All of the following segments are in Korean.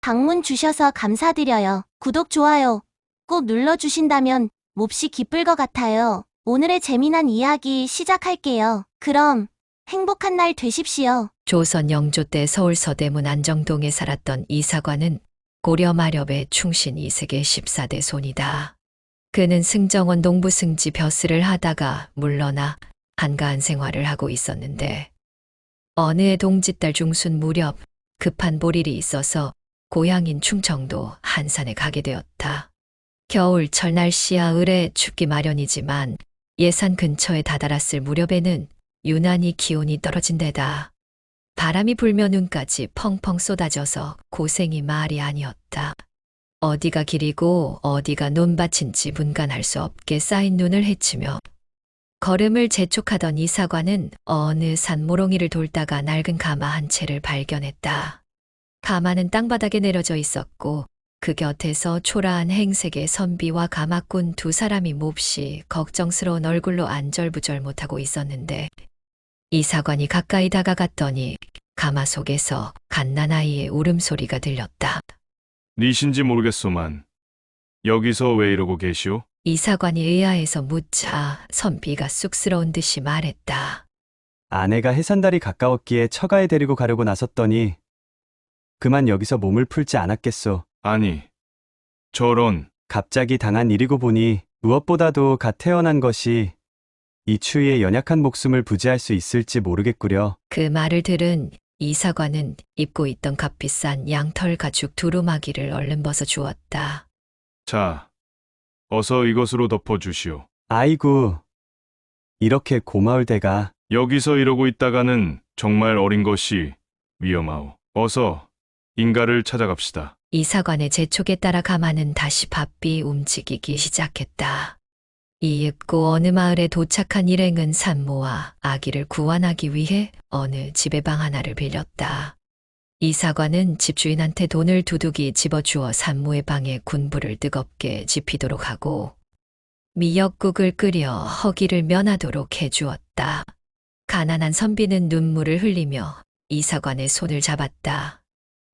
방문 주셔서 감사드려요. 구독, 좋아요 꼭 눌러주신다면 몹시 기쁠 것 같아요. 오늘의 재미난 이야기 시작할게요. 그럼 행복한 날 되십시오. 조선 영조 때 서울 서대문 안정동에 살았던 이사관은 고려 마렵의 충신 이색의 14대 손이다. 그는 승정원 농부승지 벼슬을 하다가 물러나 한가한 생활을 하고 있었는데 어느 해 동짓달 중순 무렵 급한 볼일이 있어서 고향인 충청도 한산에 가게 되었다. 겨울철 날씨야 을에 춥기 마련이지만 예산 근처에 다다랐을 무렵에는 유난히 기온이 떨어진 데다 바람이 불며 눈까지 펑펑 쏟아져서 고생이 말이 아니었다. 어디가 길이고 어디가 논밭인지 분간할 수 없게 쌓인 눈을 헤치며 걸음을 재촉하던 이사관은 어느 산 모롱이를 돌다가 낡은 가마 한 채를 발견했다. 가마는 땅바닥에 내려져 있었고 그 곁에서 초라한 행색의 선비와 가마꾼 두 사람이 몹시 걱정스러운 얼굴로 안절부절 못하고 있었는데 이사관이 가까이 다가갔더니 가마 속에서 갓난아이의 울음소리가 들렸다. 니신지 모르겠소만 여기서 왜 이러고 계시오? 이사관이 의아해서 묻자 선비가 쑥스러운 듯이 말했다. 아내가 해산달이 가까웠기에 처가에 데리고 가려고 나섰더니 그만 여기서 몸을 풀지 않았겠소. 아니, 저런. 갑자기 당한 일이고 보니 무엇보다도 갓 태어난 것이 이 추위에 연약한 목숨을 부지할 수 있을지 모르겠구려. 그 말을 들은 이사관은 입고 있던 값비싼 양털 가죽 두루마기를 얼른 벗어 주었다. 자, 어서 이것으로 덮어주시오. 아이고, 이렇게 고마울 대가. 여기서 이러고 있다가는 정말 어린 것이 위험하오. 어서 인가를 찾아갑시다. 이사관의 재촉에 따라 가마는 다시 바삐 움직이기 시작했다. 이윽고 어느 마을에 도착한 일행은 산모와 아기를 구원하기 위해 어느 집의 방 하나를 빌렸다. 이사관은 집주인한테 돈을 두둑이 집어주어 산모의 방에 군불을 뜨겁게 지피도록 하고 미역국을 끓여 허기를 면하도록 해주었다. 가난한 선비는 눈물을 흘리며 이사관의 손을 잡았다.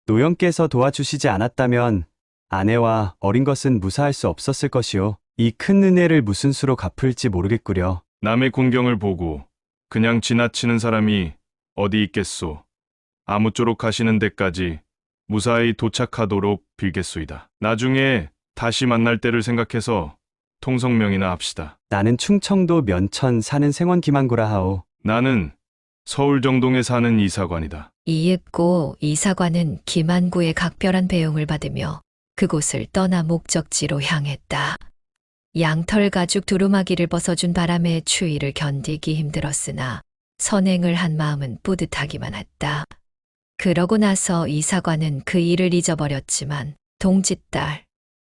노영께서 도와주시지 않았다면 아내와 어린 것은 무사할 수 없었을 것이오. 이 큰 은혜를 무슨 수로 갚을지 모르겠구려. 남의 공경을 보고 그냥 지나치는 사람이 어디 있겠소. 아무쪼록 가시는 데까지 무사히 도착하도록 빌겠소이다. 나중에 다시 만날 때를 생각해서 통성명이나 합시다. 나는 충청도 면천 사는 생원 김한구라 하오. 나는 서울 정동에 사는 이사관이다. 이윽고 이사관은 김한구의 각별한 배용을 받으며 그곳을 떠나 목적지로 향했다. 양털 가죽 두루마기를 벗어준 바람에 추위를 견디기 힘들었으나 선행을 한 마음은 뿌듯하기만 했다. 그러고 나서 이사관은 그 일을 잊어버렸지만 동짓달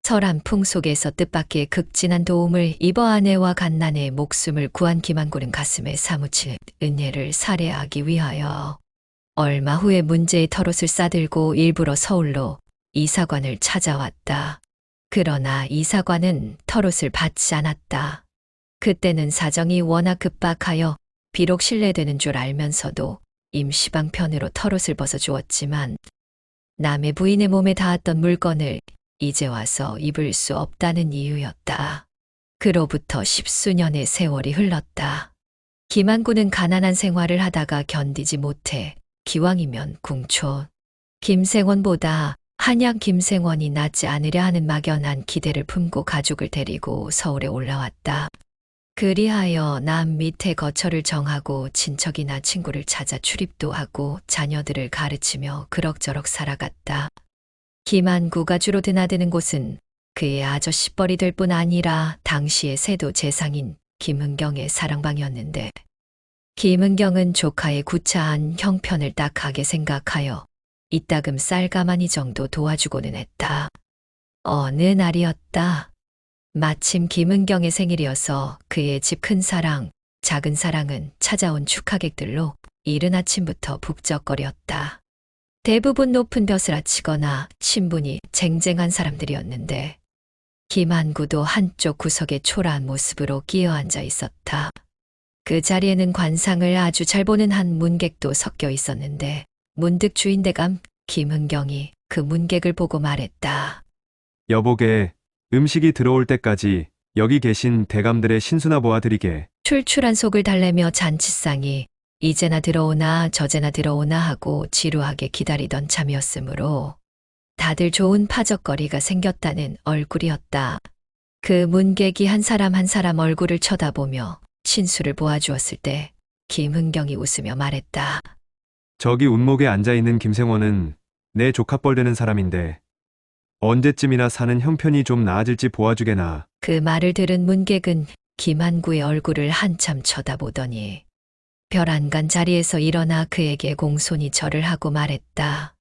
설한 풍속에서 뜻밖의 극진한 도움을 입어 아내와 갓난의 목숨을 구한 김한구는 가슴에 사무친 은혜를 살해하기 위하여 얼마 후에 문제의 털옷을 싸들고 일부러 서울로 이사관을 찾아왔다. 그러나 이사관은 털옷을 받지 않았다. 그때는 사정이 워낙 급박하여 비록 신뢰되는 줄 알면서도 임시방편으로 털옷을 벗어주었지만 남의 부인의 몸에 닿았던 물건을 이제 와서 입을 수 없다는 이유였다. 그로부터 10수년의 세월이 흘렀다. 김한구는 가난한 생활을 하다가 견디지 못해 기왕이면 궁촌 김생원보다 한양 김생원이 낫지 않으려 하는 막연한 기대를 품고 가족을 데리고 서울에 올라왔다. 그리하여 남 밑에 거처를 정하고 친척이나 친구를 찾아 출입도 하고 자녀들을 가르치며 그럭저럭 살아갔다. 김한구가 주로 드나드는 곳은 그의 아저씨뻘이 될 뿐 아니라 당시의 세도 재상인 김은경의 사랑방이었는데 김은경은 조카의 구차한 형편을 딱하게 생각하여 이따금 쌀가마니 정도 도와주고는 했다. 어느 날이었다. 마침 김은경의 생일이어서 그의 집 큰 사랑, 작은 사랑은 찾아온 축하객들로 이른 아침부터 북적거렸다. 대부분 높은 벼슬 아치거나 신분이 쟁쟁한 사람들이었는데 김한구도 한쪽 구석에 초라한 모습으로 끼어 앉아 있었다. 그 자리에는 관상을 아주 잘 보는 한 문객도 섞여 있었는데 문득 주인대감 김은경이 그 문객을 보고 말했다. 여보게, 음식이 들어올 때까지 여기 계신 대감들의 신수나 보아드리게. 출출한 속을 달래며 잔치상이 이제나 들어오나 저제나 들어오나 하고 지루하게 기다리던 참이었으므로 다들 좋은 파적거리가 생겼다는 얼굴이었다. 그 문객이 한 사람 한 사람 얼굴을 쳐다보며 신수를 보아주었을 때 김은경이 웃으며 말했다. 저기 운목에 앉아있는 김생원은 내 조카뻘 되는 사람인데 언제쯤이나 사는 형편이 좀 나아질지 보아주게나. 그 말을 들은 문객은 김한구의 얼굴을 한참 쳐다보더니 별 안간 자리에서 일어나 그에게 공손히 절을 하고 말했다.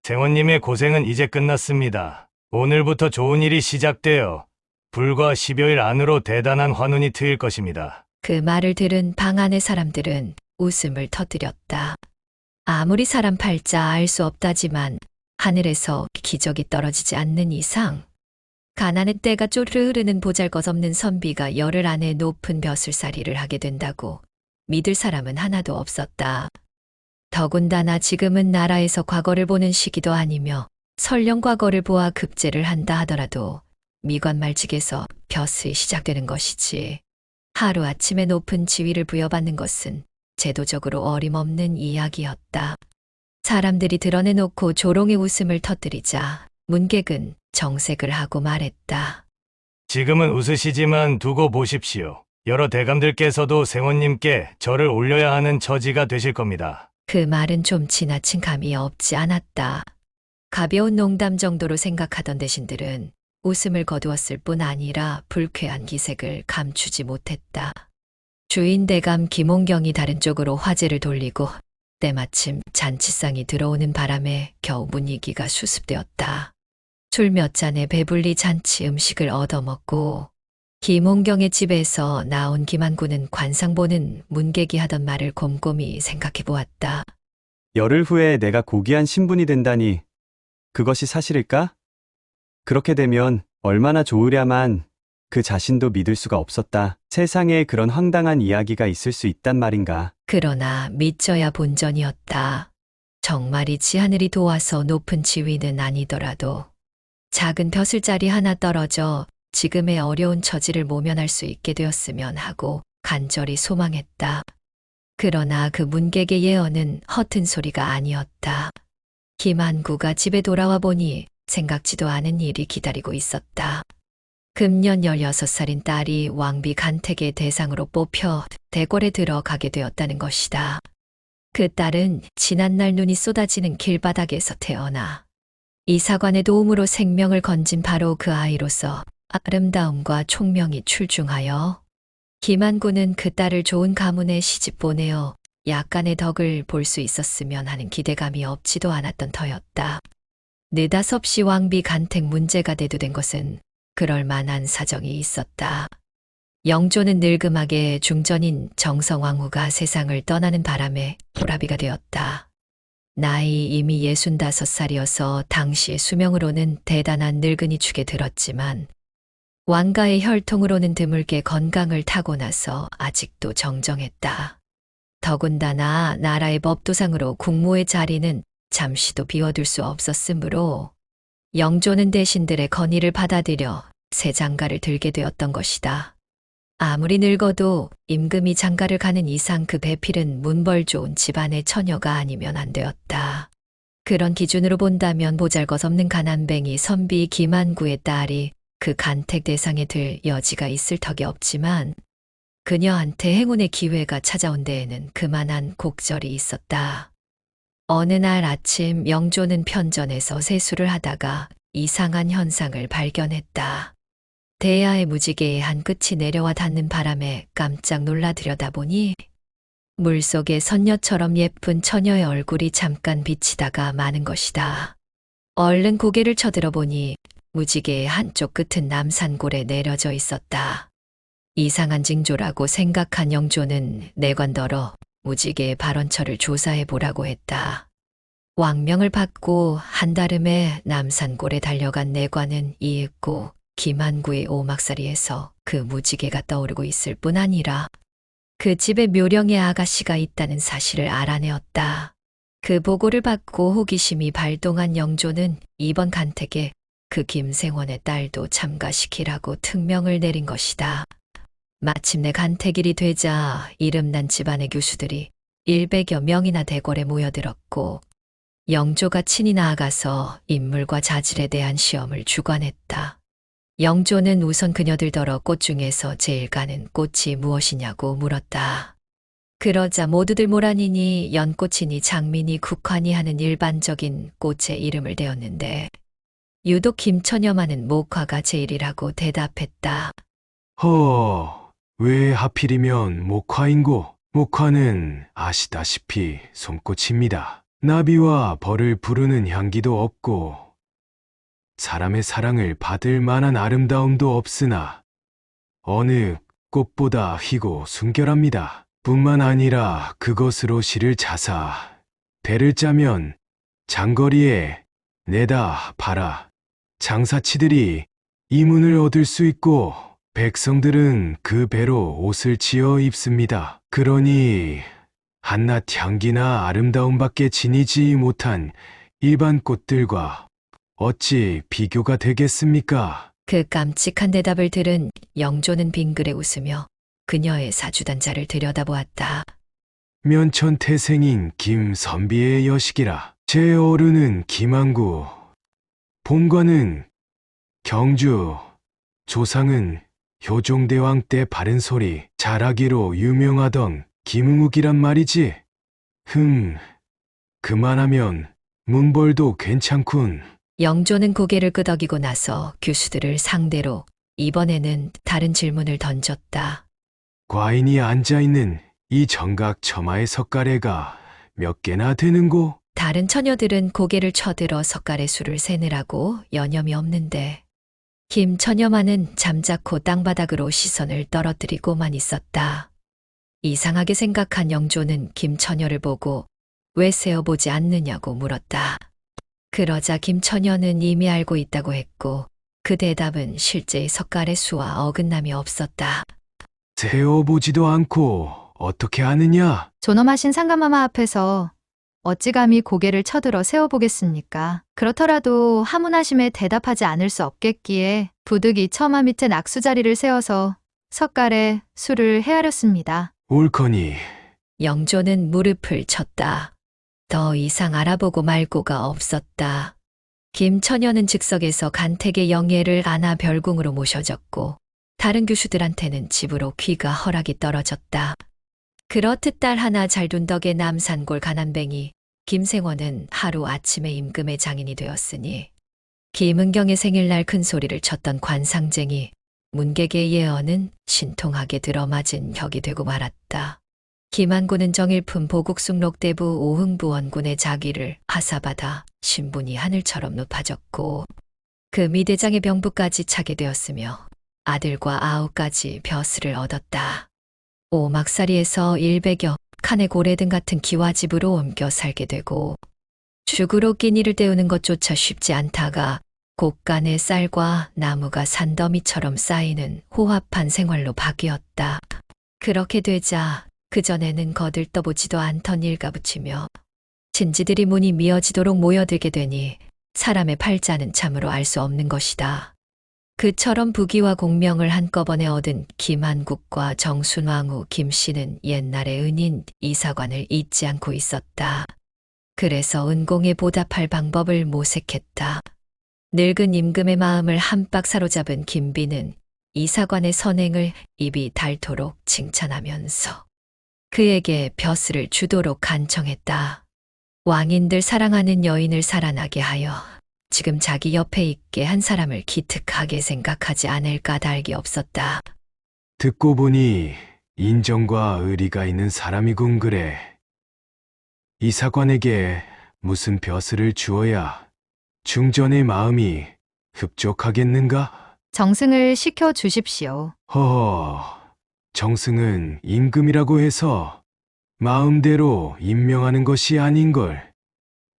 생원님의 고생은 이제 끝났습니다. 오늘부터 좋은 일이 시작되어 불과 10여일 안으로 대단한 환운이 트일 것입니다. 그 말을 들은 방 안의 사람들은 웃음을 터뜨렸다. 아무리 사람 팔자 알 수 없다지만 하늘에서 기적이 떨어지지 않는 이상 가난의 때가 쪼르르 흐르는 보잘것없는 선비가 열흘 안에 높은 벼슬살이를 하게 된다고 믿을 사람은 하나도 없었다. 더군다나 지금은 나라에서 과거를 보는 시기도 아니며 설령 과거를 보아 급제를 한다 하더라도 미관말직에서 벼슬이 시작되는 것이지. 하루아침에 높은 지위를 부여받는 것은 제도적으로 어림없는 이야기였다. 사람들이 드러내놓고 조롱의 웃음을 터뜨리자 문객은 정색을 하고 말했다. 지금은 웃으시지만 두고 보십시오. 여러 대감들께서도 생원님께 절을 올려야 하는 처지가 되실 겁니다. 그 말은 좀 지나친 감이 없지 않았다. 가벼운 농담 정도로 생각하던 대신들은 웃음을 거두었을 뿐 아니라 불쾌한 기색을 감추지 못했다. 주인 대감 김홍경이 다른 쪽으로 화제를 돌리고 때마침 잔치상이 들어오는 바람에 겨우 분위기가 수습되었다. 술 몇 잔에 배불리 잔치 음식을 얻어먹고 김홍경의 집에서 나온 김한구는 관상 보는 문객이 하던 말을 곰곰이 생각해 보았다. 열흘 후에 내가 고귀한 신분이 된다니 그것이 사실일까? 그렇게 되면 얼마나 좋으랴만 그 자신도 믿을 수가 없었다. 세상에 그런 황당한 이야기가 있을 수 있단 말인가. 그러나 믿져야 본전이었다. 정말이지 하늘이 도와서 높은 지위는 아니더라도 작은 벼슬자리 하나 떨어져 지금의 어려운 처지를 모면할 수 있게 되었으면 하고 간절히 소망했다. 그러나 그 문객의 예언은 허튼 소리가 아니었다. 김한구가 집에 돌아와 보니 생각지도 않은 일이 기다리고 있었다. 금년 16살인 딸이 왕비 간택의 대상으로 뽑혀 대궐에 들어가게 되었다는 것이다. 그 딸은 지난날 눈이 쏟아지는 길바닥에서 태어나 이사관의 도움으로 생명을 건진 바로 그 아이로서 아름다움과 총명이 출중하여 김한구는 그 딸을 좋은 가문에 시집 보내어 약간의 덕을 볼 수 있었으면 하는 기대감이 없지도 않았던 터였다. 느닷없이 왕비 간택 문제가 대두된 것은 그럴 만한 사정이 있었다. 영조는 늙음하게 중전인 정성왕후가 세상을 떠나는 바람에 호라비가 되었다. 나이 이미 65살이어서 당시의 수명으로는 대단한 늙은이 축에 들었지만 왕가의 혈통으로는 드물게 건강을 타고나서 아직도 정정했다. 더군다나 나라의 법도상으로 국모의 자리는 잠시도 비워둘 수 없었으므로 영조는 대신들의 건의를 받아들여 새 장가를 들게 되었던 것이다. 아무리 늙어도 임금이 장가를 가는 이상 그 배필은 문벌 좋은 집안의 처녀가 아니면 안 되었다. 그런 기준으로 본다면 보잘것없는 가난뱅이 선비 김한구의 딸이 그 간택 대상에 들 여지가 있을 턱이 없지만 그녀한테 행운의 기회가 찾아온 데에는 그만한 곡절이 있었다. 어느 날 아침 영조는 편전에서 세수를 하다가 이상한 현상을 발견했다. 대야의 무지개의 한 끝이 내려와 닿는 바람에 깜짝 놀라 들여다보니 물속에 선녀처럼 예쁜 처녀의 얼굴이 잠깐 비치다가 마는 것이다. 얼른 고개를 쳐들어 보니 무지개의 한쪽 끝은 남산골에 내려져 있었다. 이상한 징조라고 생각한 영조는 내관더러 무지개의 발원처를 조사해 보라고 했다. 왕명을 받고 한달음에 남산골에 달려간 내관은 이윽고 김한구의 오막살이에서 그 무지개가 떠오르고 있을 뿐 아니라 그 집에 묘령의 아가씨가 있다는 사실을 알아내었다. 그 보고를 받고 호기심이 발동한 영조는 이번 간택에 그 김생원의 딸도 참가시키라고 특명을 내린 것이다. 마침내 간택일이 되자 이름난 집안의 교수들이 100여 명이나 대궐에 모여들었고 영조가 친히 나아가서 인물과 자질에 대한 시험을 주관했다. 영조는 우선 그녀들더러 꽃 중에서 제일 가는 꽃이 무엇이냐고 물었다. 그러자 모두들 모란이니 연꽃이니 장미니 국화니 하는 일반적인 꽃의 이름을 대었는데 유독 김처녀만은 목화가 제일이라고 대답했다. 왜 하필이면 목화인고? 목화는 아시다시피 솜꽃입니다. 나비와 벌을 부르는 향기도 없고 사람의 사랑을 받을 만한 아름다움도 없으나 어느 꽃보다 희고 순결합니다. 뿐만 아니라 그것으로 시를 자사 대를 짜면 장거리에 내다 팔아 장사치들이 이문을 얻을 수 있고 백성들은 그 배로 옷을 지어 입습니다. 그러니 한낱 향기나 아름다움밖에 지니지 못한 일반 꽃들과 어찌 비교가 되겠습니까? 그 깜찍한 대답을 들은 영조는 빙그레 웃으며 그녀의 사주단자를 들여다보았다. 면천태생인 김선비의 여식이라. 제 어른은 김안구, 본관은 경주, 조상은 효종대왕 때 바른 소리 잘하기로 유명하던 김응욱이란 말이지. 그만하면 문벌도 괜찮군. 영조는 고개를 끄덕이고 나서 교수들을 상대로 이번에는 다른 질문을 던졌다. 과인이 앉아있는 이 정각 처마의 석가래가 몇 개나 되는고? 다른 처녀들은 고개를 쳐들어 석가래 수를 세느라고 여념이 없는데 김처녀만은 잠자코 땅바닥으로 시선을 떨어뜨리고만 있었다. 이상하게 생각한 영조는 김처녀를 보고 왜 세어보지 않느냐고 물었다. 그러자 김처녀는 이미 알고 있다고 했고 그 대답은 실제의 석가래 수와 어긋남이 없었다. 세어보지도 않고 어떻게 아느냐? 존엄하신 상감마마 앞에서 어찌 감히 고개를 쳐들어 세워보겠습니까? 그렇더라도 하문하심에 대답하지 않을 수 없겠기에 부득이 처마 밑에 낙수자리를 세워서 석가래 수를 헤아렸습니다. 옳거니 영조는 무릎을 쳤다. 더 이상 알아보고 말고가 없었다. 김처녀는 즉석에서 간택의 영예를 안아 별궁으로 모셔졌고 다른 교수들한테는 집으로 귀가 허락이 떨어졌다. 그렇듯 딸 하나 잘 둔 덕에 남산골 가난뱅이 김생원은 하루 아침에 임금의 장인이 되었으니 김은경의 생일날 큰 소리를 쳤던 관상쟁이 문객의 예언은 신통하게 들어맞은 격이 되고 말았다. 김안구는 정일품 보국숙록대부 오흥부원군의 자기를 하사받아 신분이 하늘처럼 높아졌고 그 미대장의 병부까지 차게 되었으며 아들과 아우까지 벼슬을 얻었다. 오막살이에서 100여 칸의 고래등 같은 기와집으로 옮겨 살게 되고 죽으로 끼니를 때우는 것조차 쉽지 않다가 곳간에 쌀과 나무가 산더미처럼 쌓이는 호합한 생활로 바뀌었다. 그렇게 되자 그전에는 거들떠보지도 않던 일가 붙이며 친지들이 문이 미어지도록 모여들게 되니 사람의 팔자는 참으로 알 수 없는 것이다. 그처럼 부귀와 공명을 한꺼번에 얻은 김한국과 정순왕후 김씨는 옛날의 은인 이사관을 잊지 않고 있었다. 그래서 은공에 보답할 방법을 모색했다. 늙은 임금의 마음을 한박 사로잡은 김비는 이사관의 선행을 입이 닳도록 칭찬하면서 그에게 벼슬을 주도록 간청했다. 왕인들 사랑하는 여인을 살아나게 하여 지금 자기 옆에 있게 한 사람을 기특하게 생각하지 않을 까닭이 없었다. 듣고 보니 인정과 의리가 있는 사람이군 그래. 이사관에게 무슨 벼슬을 주어야 중전의 마음이 흡족하겠는가? 정승을 시켜 주십시오. 허허, 정승은 임금이라고 해서 마음대로 임명하는 것이 아닌걸.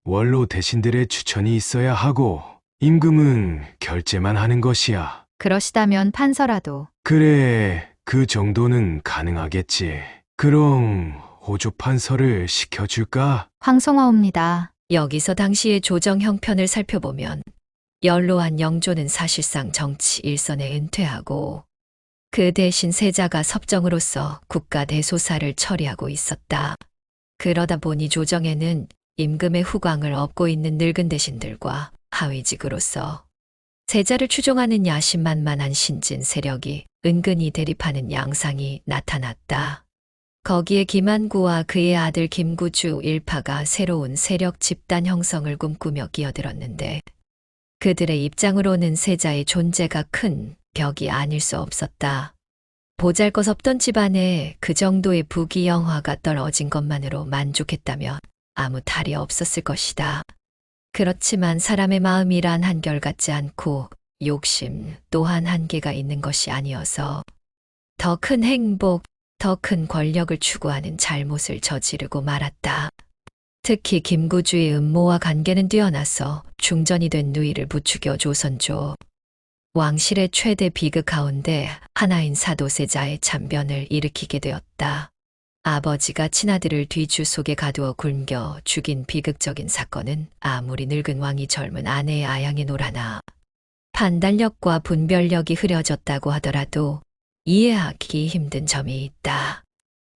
원로 대신들의 추천이 있어야 하고 임금은 결제만 하는 것이야. 그러시다면 판서라도. 그래, 그 정도는 가능하겠지. 그럼 호조판서를 시켜줄까? 황송하옵니다. 여기서 당시의 조정 형편을 살펴보면 연로한 영조는 사실상 정치 일선에 은퇴하고 그 대신 세자가 섭정으로서 국가 대소사를 처리하고 있었다. 그러다 보니 조정에는 임금의 후광을 업고 있는 늙은 대신들과 하위직으로서 세자를 추종하는 야심만만한 신진 세력이 은근히 대립하는 양상이 나타났다. 거기에 김안구와 그의 아들 김구주 일파가 새로운 세력 집단 형성을 꿈꾸며 끼어들었는데 그들의 입장으로는 세자의 존재가 큰 벽이 아닐 수 없었다. 보잘것없던 집안에 그 정도의 부귀영화가 떨어진 것만으로 만족했다면 아무 탈이 없었을 것이다. 그렇지만 사람의 마음이란 한결같지 않고 욕심 또한 한계가 있는 것이 아니어서 더 큰 행복, 더 큰 권력을 추구하는 잘못을 저지르고 말았다. 특히 김구주의 음모와 관계는 뛰어나서 중전이 된 누이를 부추겨 조선조 왕실의 최대 비극 가운데 하나인 사도세자의 참변을 일으키게 되었다. 아버지가 친아들을 뒤주 속에 가두어 굶겨 죽인 비극적인 사건은 아무리 늙은 왕이 젊은 아내의 아양에 놀아나 판단력과 분별력이 흐려졌다고 하더라도 이해하기 힘든 점이 있다.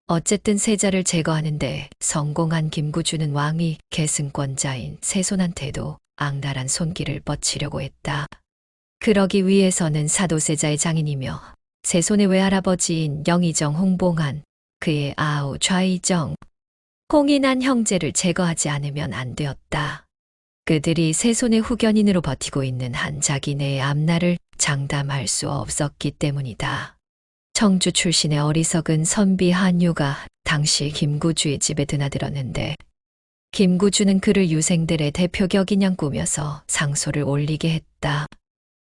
어쨌든 세자를 제거하는데 성공한 김구주는 왕위 계승권자인 세손한테도 악랄한 손길을 뻗치려고 했다. 그러기 위해서는 사도세자의 장인이며 세손의 외할아버지인 영의정 홍봉한, 그의 아우 좌의정, 홍인한 형제를 제거하지 않으면 안 되었다. 그들이 세손의 후견인으로 버티고 있는 한 자기네의 앞날을 장담할 수 없었기 때문이다. 청주 출신의 어리석은 선비 한유가 당시 김구주의 집에 드나들었는데 김구주는 그를 유생들의 대표격인 양 꾸며서 상소를 올리게 했다.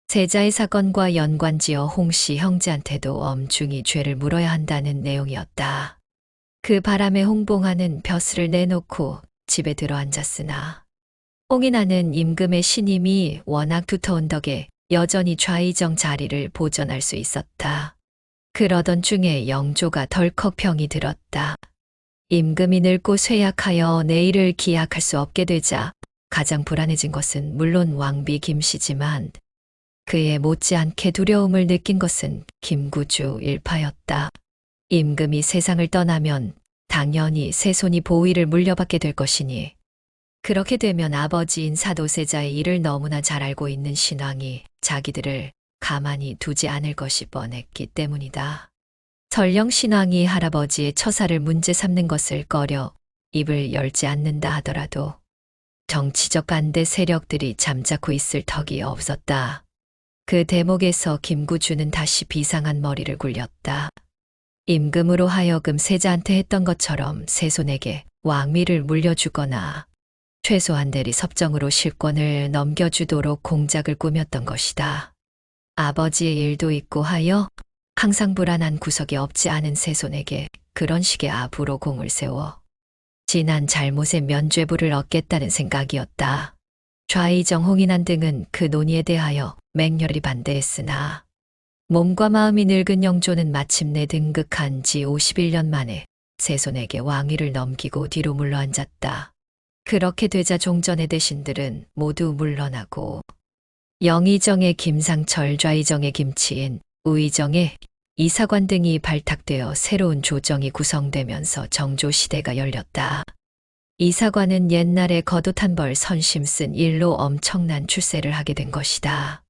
세자의 사건과 연관지어 홍씨 형제한테도 엄중히 죄를 물어야 한다는 내용이었다. 그 바람에 홍봉하는 벼슬을 내놓고 집에 들어앉았으나 홍인하는 임금의 신임이 워낙 두터운 덕에 여전히 좌의정 자리를 보존할 수 있었다. 그러던 중에 영조가 덜컥 병이 들었다. 임금이 늙고 쇠약하여 내일을 기약할 수 없게 되자 가장 불안해진 것은 물론 왕비 김씨지만 그의 못지않게 두려움을 느낀 것은 김구주 일파였다. 임금이 세상을 떠나면 당연히 세손이 보위를 물려받게 될 것이니 그렇게 되면 아버지인 사도세자의 일을 너무나 잘 알고 있는 신왕이 자기들을 가만히 두지 않을 것이 뻔했기 때문이다. 설령 신왕이 할아버지의 처사를 문제 삼는 것을 꺼려 입을 열지 않는다 하더라도 정치적 반대 세력들이 잠자코 있을 턱이 없었다. 그 대목에서 김구주는 다시 비상한 머리를 굴렸다. 임금으로 하여금 세자한테 했던 것처럼 세손에게 왕위를 물려주거나 최소한 대리 섭정으로 실권을 넘겨주도록 공작을 꾸몄던 것이다. 아버지의 일도 있고 하여 항상 불안한 구석이 없지 않은 세손에게 그런 식의 압으로 공을 세워 지난 잘못의 면죄부를 얻겠다는 생각이었다. 좌의정 홍인한 등은 그 논의에 대하여 맹렬히 반대했으나 몸과 마음이 늙은 영조는 마침내 등극한 지 51년 만에 세손에게 왕위를 넘기고 뒤로 물러앉았다. 그렇게 되자 종전의 대신들은 모두 물러나고 영의정의 김상철, 좌의정의 김치인, 우의정의 이사관 등이 발탁되어 새로운 조정이 구성되면서 정조시대가 열렸다. 이사관은 옛날에 겉옷 한 벌 선심 쓴 일로 엄청난 출세를 하게 된 것이다.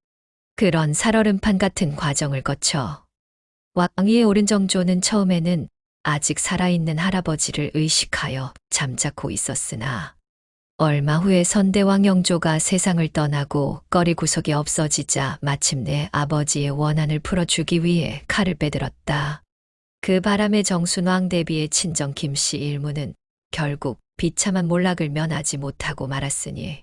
그런 살얼음판 같은 과정을 거쳐 왕위에 오른 정조는 처음에는 아직 살아있는 할아버지를 의식하여 잠자코 있었으나 얼마 후에 선대왕 영조가 세상을 떠나고 꺼리구석이 없어지자 마침내 아버지의 원한을 풀어주기 위해 칼을 빼들었다. 그 바람에 정순왕 대비의 친정 김씨 일무는 결국 비참한 몰락을 면하지 못하고 말았으니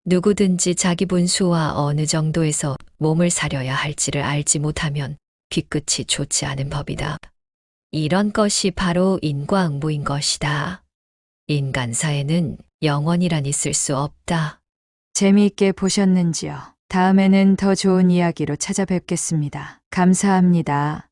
누구든지 자기 분수와 어느 정도에서 몸을 사려야 할지를 알지 못하면 뒤끝이 좋지 않은 법이다. 이런 것이 바로 인과응보인 것이다. 인간사에는 영원이란 있을 수 없다. 재미있게 보셨는지요? 다음에는 더 좋은 이야기로 찾아뵙겠습니다. 감사합니다.